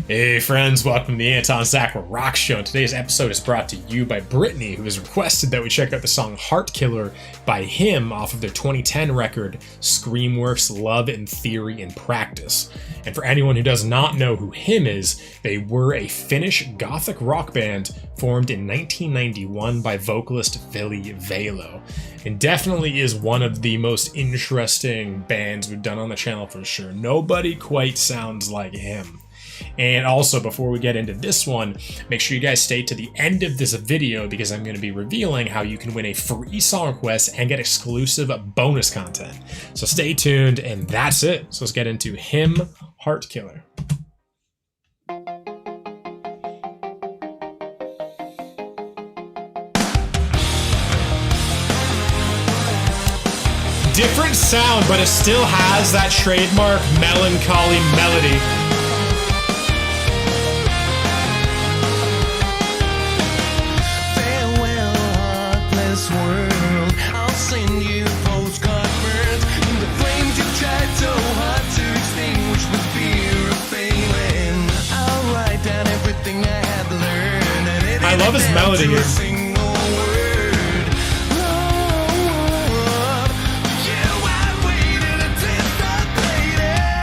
Hey friends, welcome to the Anton Rock Show. And today's episode is brought to you by Brittany, who has requested that we check out the song Heartkiller by him off of their 2010 record, Screamworks Love in Theory and Practice. And for anyone who does not know who him is, they were a Finnish gothic rock band formed in 1991 by vocalist Ville Valo. And definitely is one of the most interesting bands we've done on the channel for sure. Nobody quite sounds like him. And also, before we get into this one, make sure you guys stay to the end of this video because I'm going to be revealing how you can win a free song request and get exclusive bonus content. So stay tuned, and that's it. So let's get into him, Heartkiller. Different sound, but it still has that trademark melancholy melody. World, I'll send you postcard birds in the flames you tried so hard to extinguish with fear of failing. I'll write down everything I had learned, and it I love his melody here.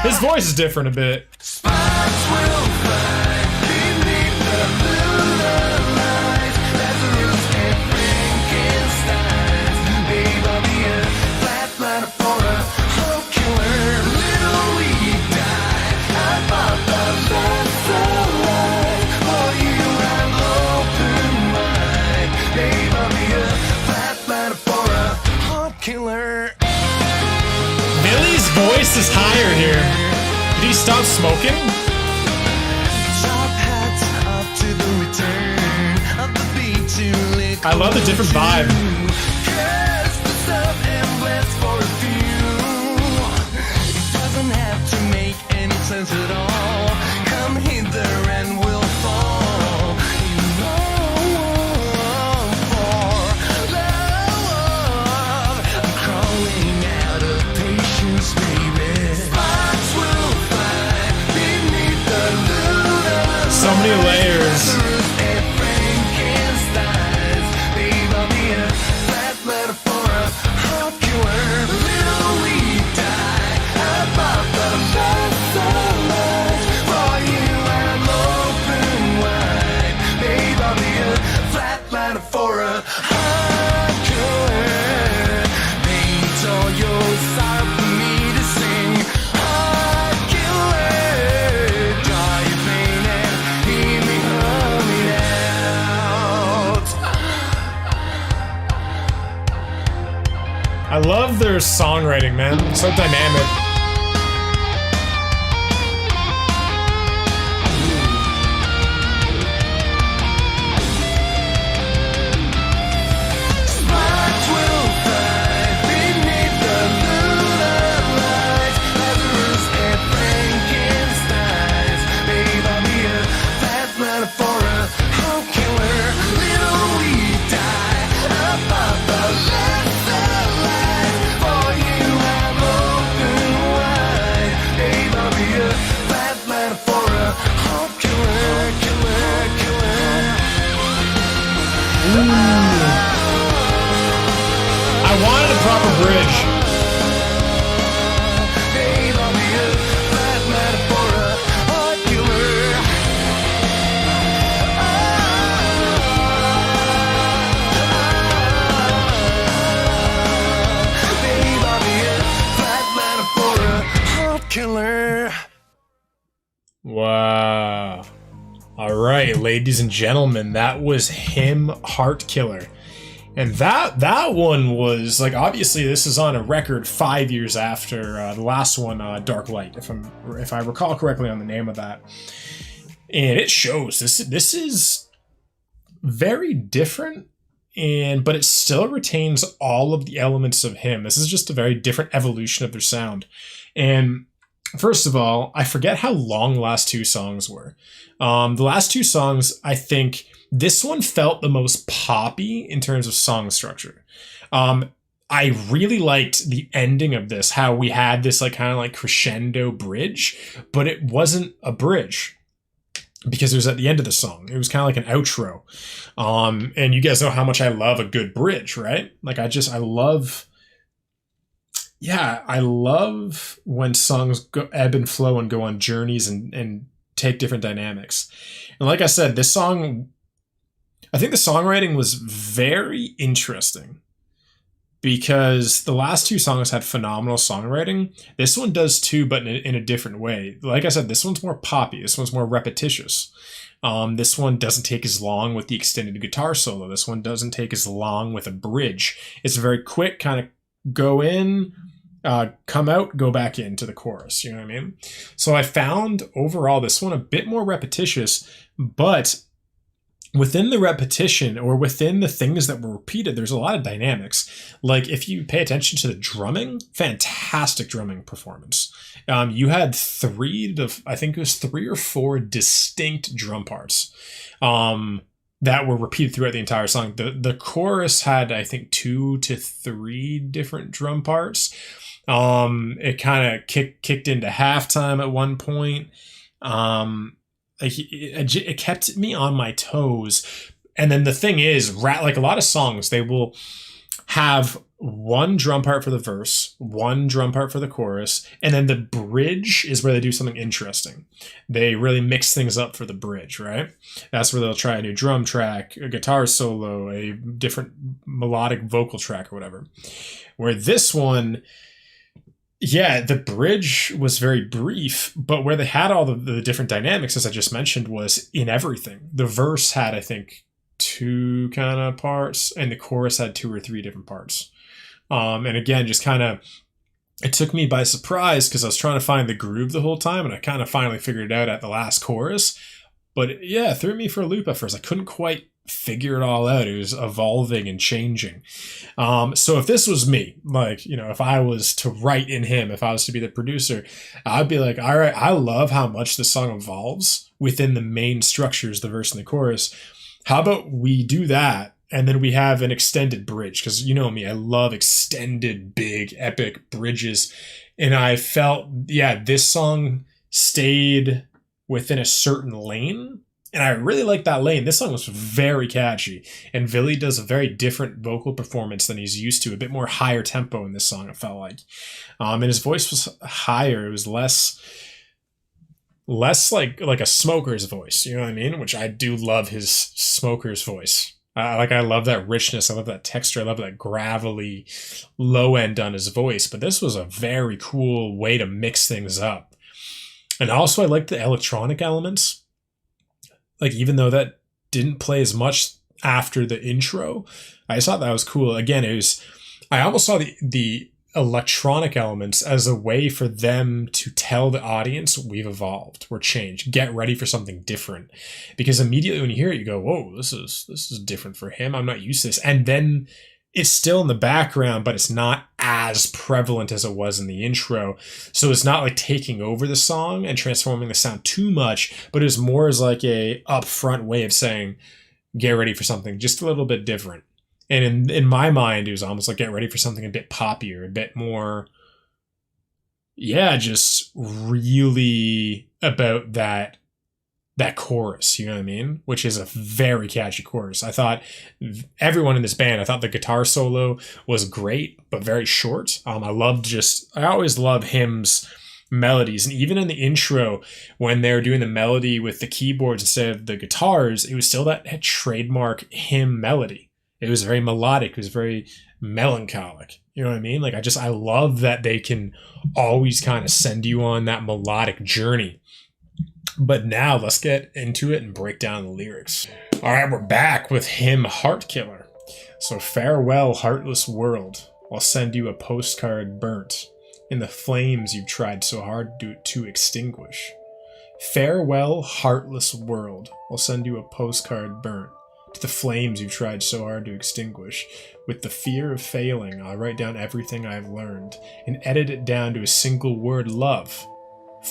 His voice is different a bit. Sparks will fly beneath the blue lights. Lazarus and Frankenstein. Babe, I'll be a flatliner for a Heartkiller. Little we die. I bought the best alive. For you, I'm open wide. Babe, I'll be a flatliner for a Heartkiller. Billy's voice is higher here. Did he stop smoking? I love the different vibe. It doesn't have to make any sense at all. Come hither and we'll fall in love for love. I'm crawling out of patience, baby. Sparks will fly beneath the lunar. So many layers. For a Heartkiller, paint all your sorrow for me to sing. Heartkiller, draw your pain and hear me humming out. I love their songwriting, man. It's so dynamic. I wanted a proper bridge. Babe, I'll be a flatliner for a Heartkiller. Babe, I'll be a flatliner for a Heartkiller. Wow. All right, ladies and gentlemen, that was him, Heartkiller. And that one was, like, obviously this is on a record 5 years after the last one, Dark Light, if I recall correctly on the name of that. And it shows this is very different, but it still retains all of the elements of him. This is just a very different evolution of their sound. And first of all, I forget how long the last two songs were. The last two songs, I think this one felt the most poppy in terms of song structure. I really liked the ending of this, how we had this like kind of like crescendo bridge, but it wasn't a bridge. because it was at the end of the song. It was kind of like an outro. And you guys know how much I love a good bridge, right? Like I love when songs go ebb and flow and go on journeys and take different dynamics. And like I said, this song, I think the songwriting was very interesting because the last two songs had phenomenal songwriting. This one does too, but in a different way. Like I said, this one's more poppy. This one's more repetitious. This one doesn't take as long with the extended guitar solo. This one doesn't take as long with a bridge. It's very quick, kind of go in, come out, go back into the chorus. You know what I mean? So I found overall this one a bit more repetitious, but within the repetition or within the things that were repeated, there's a lot of dynamics. Like if you pay attention to the drumming, fantastic drumming performance. You had three or four distinct drum parts that were repeated throughout the entire song. The chorus had, I think, 2 to 3 different drum parts. It kind of kicked into halftime at one point. It kept me on my toes. And then the thing is, like a lot of songs, they will have one drum part for the verse, one drum part for the chorus, and then the bridge is where they do something interesting. They really mix things up for the bridge, right? That's where they'll try a new drum track, a guitar solo, a different melodic vocal track or whatever. Where this one, yeah, the bridge was very brief, but where they had all the different dynamics, as I just mentioned, was in everything. The verse had, I think, 2 kind of parts, and the chorus had 2 or 3 different parts. And again, just kind of, it took me by surprise because I was trying to find the groove the whole time, and I kind of finally figured it out at the last chorus. But yeah, it threw me for a loop at first. I couldn't quite figure it all out. It was evolving and changing. So if this was me, like, you know, if I was to write in him, if I was to be the producer, I'd be like, all right, I love how much the song evolves within the main structures, the verse and the chorus. How about we do that? And then we have an extended bridge, because you know me, I love extended, big, epic bridges. And I felt, yeah, this song stayed within a certain lane. And I really like that lane. This song was very catchy. And Billy does a very different vocal performance than he's used to. A bit more higher tempo in this song, it felt like. And his voice was higher. It was less like a smoker's voice. You know what I mean? Which I do love his smoker's voice. I love that richness. I love that texture. I love that gravelly low end on his voice. But this was a very cool way to mix things up. And also I like the electronic elements. Like, even though that didn't play as much after the intro, I just thought that was cool. Again, I almost saw the electronic elements as a way for them to tell the audience, we've evolved, we're changed, get ready for something different. Because immediately when you hear it, you go, whoa, this is different for him. I'm not used to this. And then it's still in the background, but it's not as prevalent as it was in the intro. So it's not like taking over the song and transforming the sound too much, but it's more as like a upfront way of saying, get ready for something just a little bit different. And in my mind, it was almost like get ready for something a bit poppier, a bit more, yeah, just really about that chorus, you know what I mean? Which is a very catchy chorus. I thought everyone in this band, I thought the guitar solo was great, but very short. I always love hymns melodies. And even in the intro, when they're doing the melody with the keyboards instead of the guitars, it was still that trademark hymn melody. It was very melodic. It was very melancholic. You know what I mean? Like, I love that they can always kind of send you on that melodic journey. But now let's get into it and break down the lyrics. All right, we're back with him, Heartkiller. So, farewell, heartless world. I'll send you a postcard burnt in the flames you've tried so hard to extinguish. Farewell, heartless world. I'll send you a postcard burnt to the flames you've tried so hard to extinguish. With the fear of failing, I'll write down everything I've learned and edit it down to a single word, love.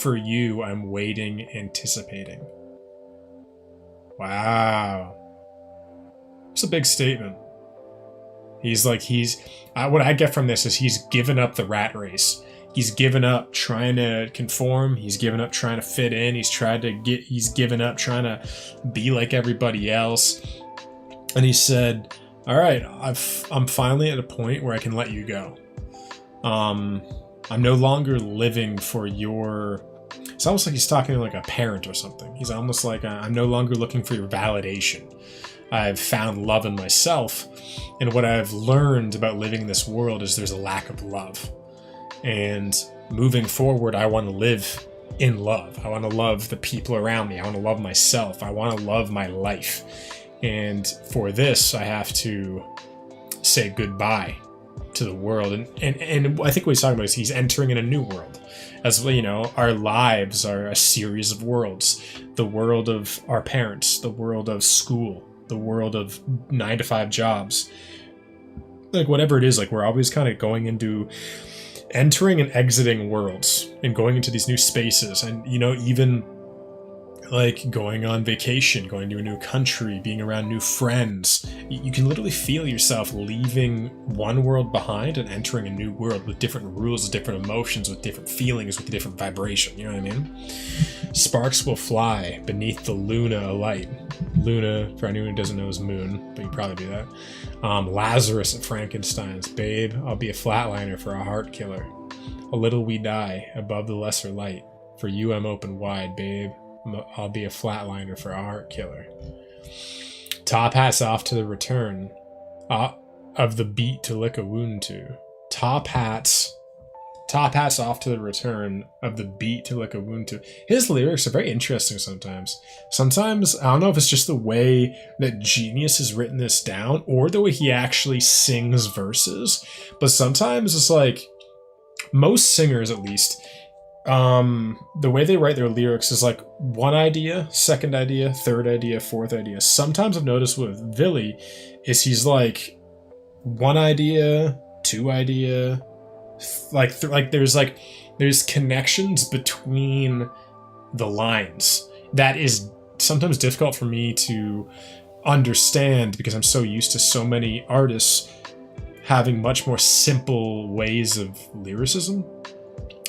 For you, I'm waiting, anticipating. Wow. It's a big statement. What I get from this is he's given up the rat race. He's given up trying to conform. He's given up trying to fit in. He's given up trying to be like everybody else. And he said, all right, I'm finally at a point where I can let you go. I'm no longer living for your... It's almost like he's talking to like a parent or something. He's almost like, I'm no longer looking for your validation. I've found love in myself. And what I've learned about living in this world is there's a lack of love. And moving forward, I want to live in love. I want to love the people around me. I want to love myself. I want to love my life. And for this, I have to say goodbye to the world. And I think what he's talking about is he's entering in a new world. As you know, our lives are a series of worlds. The world of our parents, the world of school, the world of 9-to-5 jobs. Like whatever it is, like we're always kind of going into entering and exiting worlds and going into these new spaces. And, you know, even like going on vacation, going to a new country, being around new friends, you can literally feel yourself leaving one world behind and entering a new world with different rules, with different emotions, with different feelings, with a different vibration. You know what I mean? Sparks will fly beneath the Luna light. Luna, for anyone who doesn't know, is moon, but you probably do that. Lazarus at Frankenstein's. Babe, I'll be a flatliner for a heart killer. A little we die above the lesser light. For you I'm open wide, babe. I'll be a flatliner for a heart killer. Top hat's off to the return of the beat to lick a wound to. Top hat's off to the return of the beat to lick a wound to. His lyrics are very interesting sometimes. Sometimes, I don't know if it's just the way that Genius has written this down or the way he actually sings verses, but sometimes it's like, most singers at least, the way they write their lyrics is like one idea, second idea, third idea, fourth idea. Sometimes I've noticed with Villy is he's like one idea, two idea, there's connections between the lines that is sometimes difficult for me to understand because I'm so used to so many artists having much more simple ways of lyricism.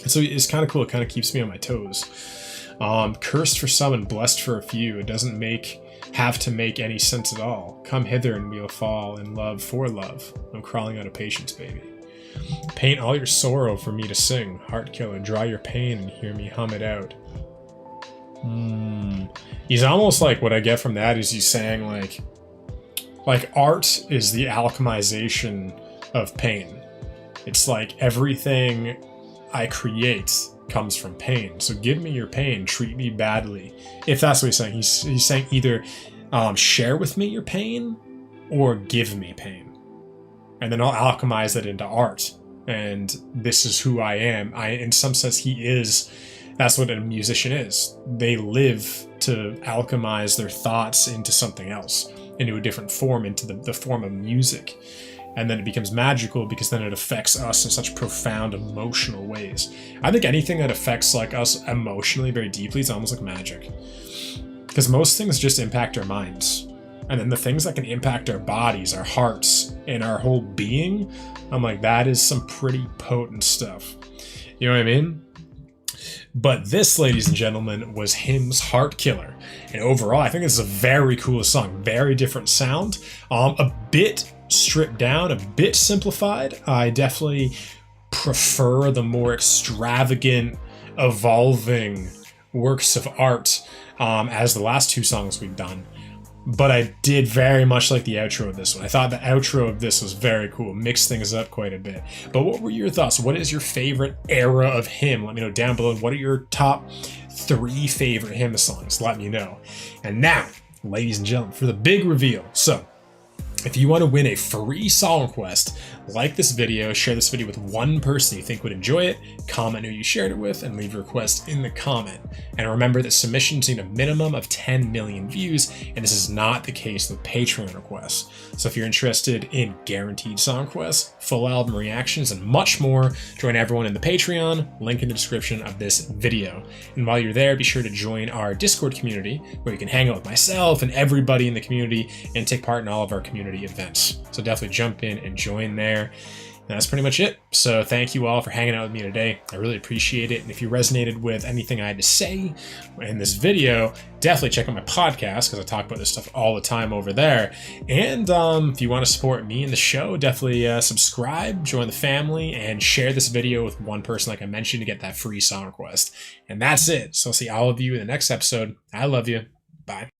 So it's kind of cool. It kind of keeps me on my toes. Cursed for some and blessed for a few. It doesn't have to make any sense at all. Come hither and we'll fall in love for love. I'm crawling out of patience, baby. Paint all your sorrow for me to sing. Heartkiller, draw your pain and hear me hum it out. He's almost like, what I get from that is he's saying like art is the alchemization of pain. It's like everything I create comes from pain. So give me your pain, treat me badly. If that's what he's saying. He's saying either share with me your pain or give me pain. And then I'll alchemize that into art. And this is who I am. In some sense, that's what a musician is. They live to alchemize their thoughts into something else, into a different form, into the form of music. And then it becomes magical because then it affects us in such profound emotional ways. I think anything that affects like us emotionally very deeply is almost like magic. Because most things just impact our minds. And then the things that can impact our bodies, our hearts, and our whole being, I'm like, that is some pretty potent stuff. You know what I mean? But this, ladies and gentlemen, was Hymn's Heartkiller. And overall, I think this is a very cool song. Very different sound. A bit stripped down, a bit simplified. I definitely prefer the more extravagant, evolving works of art as the last two songs we've done. But I did very much like the outro of this one. I thought the outro of this was very cool. Mixed things up quite a bit. But what were your thoughts? What is your favorite era of Hymn? Let me know down below. What are your top 3 favorite Hymn songs? Let me know. And now, ladies and gentlemen, for the big reveal. So, if you want to win a free song request, like this video, share this video with one person you think would enjoy it, comment who you shared it with, and leave a request in the comment. And remember that submissions need a minimum of 10 million views, and this is not the case with Patreon requests. So if you're interested in guaranteed song requests, full album reactions, and much more, join everyone in the Patreon, link in the description of this video. And while you're there, be sure to join our Discord community, where you can hang out with myself and everybody in the community and take part in all of our community events. So definitely jump in and join there. that's pretty much it. So thank you all for hanging out with me today. I really appreciate it. And if you resonated with anything I had to say in this video, definitely check out my podcast because I talk about this stuff all the time over there. And if you want to support me and the show, definitely subscribe, join the family, and share this video with one person like I mentioned to get that free song request. And that's it. So I'll see all of you in the next episode. I love you. Bye.